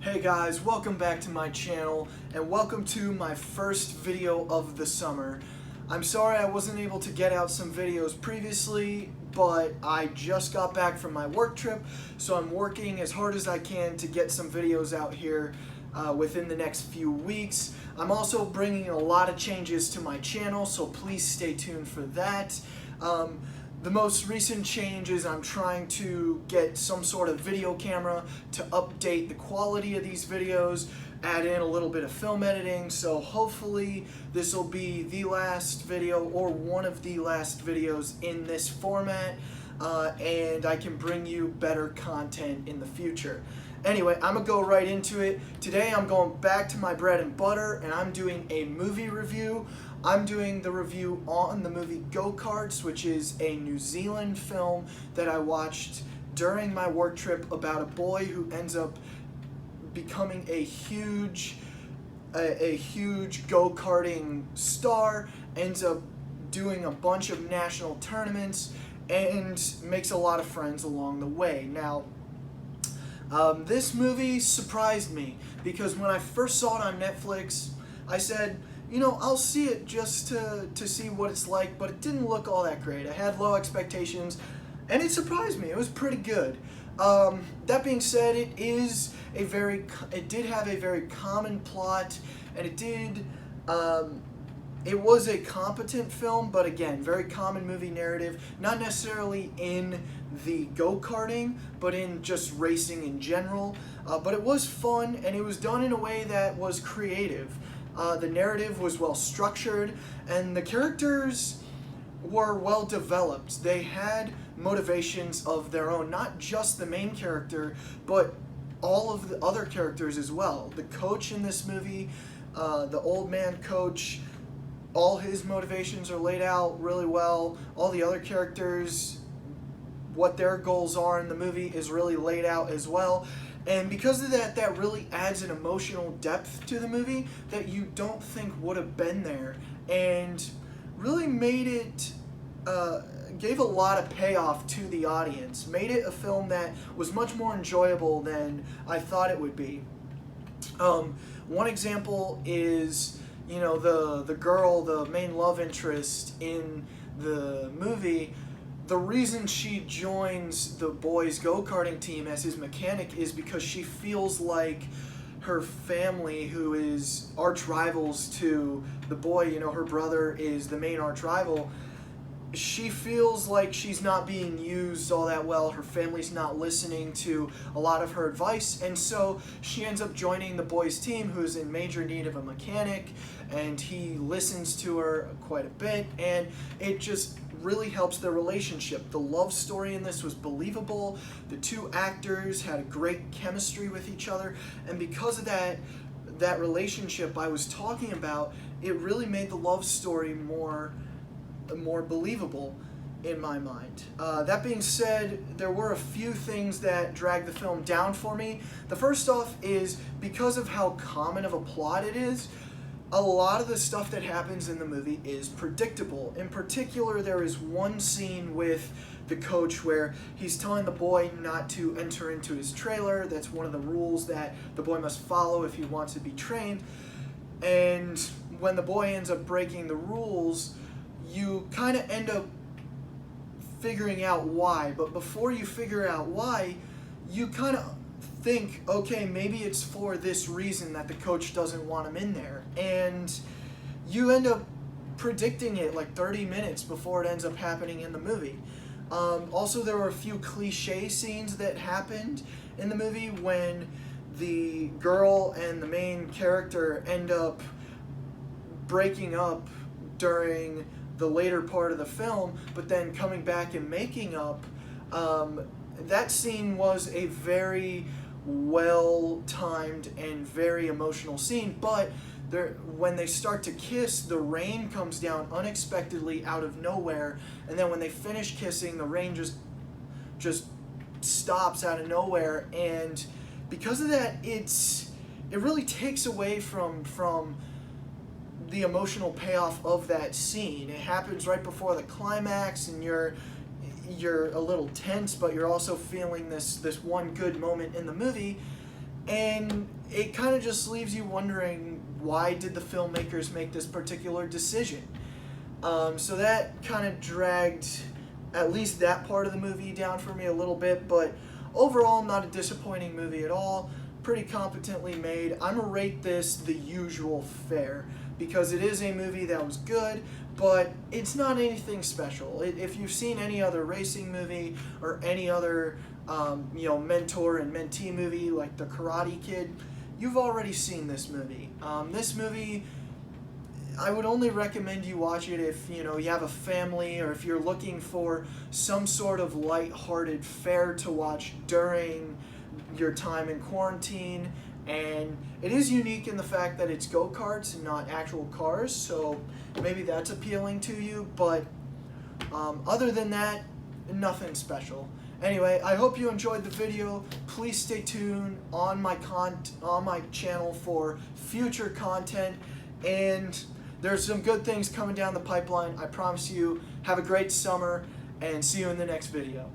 Hey guys, welcome back to my channel and welcome to my first video of the summer. I'm sorry I wasn't able to get out some videos previously, but I just got back from my work trip, so I'm working as hard as I can to get some videos out here within the next few weeks. I'm also bringing a lot of changes to my channel, so please stay tuned for that. The most recent change is I'm trying to get some sort of video camera to update the quality of these videos, add in a little bit of film editing, so hopefully this will be the last video or one of the last videos in this format, and I can bring you better content in the future. Anyway, I'm gonna go right into it. Today I'm going back to my bread and butter and I'm doing a movie review. I'm doing the review on the movie Karts, which is a New Zealand film that I watched during my work trip about a boy who ends up becoming a huge go-karting star, ends up doing a bunch of national tournaments, and makes a lot of friends along the way. Now, this movie surprised me because when I first saw it on Netflix, I said, you know, I'll see it just to see what it's like, but it didn't look all that great. I had low expectations, and it surprised me. It was pretty good. That being said, it did have a very common plot, and it was a competent film, but again, very common movie narrative, not necessarily in the go-karting, but in just racing in general. But it was fun, and it was done in a way that was creative. The narrative was well structured, and the characters were well developed. They had motivations of their own, not just the main character, but all of the other characters as well. The coach in this movie, the old man coach, all his motivations are laid out really well. All the other characters, what their goals are in the movie is really laid out as well. And because of that, that really adds an emotional depth to the movie that you don't think would have been there, and really made it, gave a lot of payoff to the audience, made it a film that was much more enjoyable than I thought it would be. One example is, you know, the girl, the main love interest in the movie. The reason she joins the boys' go-karting team as his mechanic is because she feels like her family, who is arch rivals to the boy, you know, her brother is the main arch rival, she feels like she's not being used all that well. Her family's not listening to a lot of her advice, and so she ends up joining the boys' team, who's in major need of a mechanic, and he listens to her quite a bit, and it just really helps their relationship. The love story in this was believable. The two actors had a great chemistry with each other, and because of that relationship I was talking about, it really made the love story more believable in my mind. That being said, there were a few things that dragged the film down for me. The first off is because of how common of a plot it is, a lot of the stuff that happens in the movie is predictable. In particular, there is one scene with the coach where he's telling the boy not to enter into his trailer. That's one of the rules that the boy must follow if he wants to be trained. And when the boy ends up breaking the rules, you kind of end up figuring out why. But before you figure out why, you kind of think, okay, maybe it's for this reason that the coach doesn't want him in there. And you end up predicting it like 30 minutes before it ends up happening in the movie. Also, there were a few cliche scenes that happened in the movie when the girl and the main character end up breaking up during the later part of the film, but then coming back and making up. That scene was a very well-timed and very emotional scene, but when they start to kiss, the rain comes down unexpectedly out of nowhere, and then when they finish kissing, the rain just stops out of nowhere, and because of that, it really takes away from the emotional payoff of that scene. It happens right before the climax, and you're a little tense, but you're also feeling this one good moment in the movie, and it kind of just leaves you wondering, why did the filmmakers make this particular decision? So that kind of dragged at least that part of the movie down for me a little bit, but overall not a disappointing movie at all. Pretty competently made. I'm gonna rate this the usual fare, because it is a movie that was good, but it's not anything special. If you've seen any other racing movie or any other mentor and mentee movie like The Karate Kid, you've already seen this movie. This movie, I would only recommend you watch it if you have a family, or if you're looking for some sort of light-hearted fare to watch during your time in quarantine. And it is unique in the fact that it's go-karts and not actual cars, so maybe that's appealing to you, but other than that, nothing special. Anyway, I hope you enjoyed the video. Please stay tuned on my channel for future content, and there's some good things coming down the pipeline, I promise you. Have a great summer, and see you in the next video.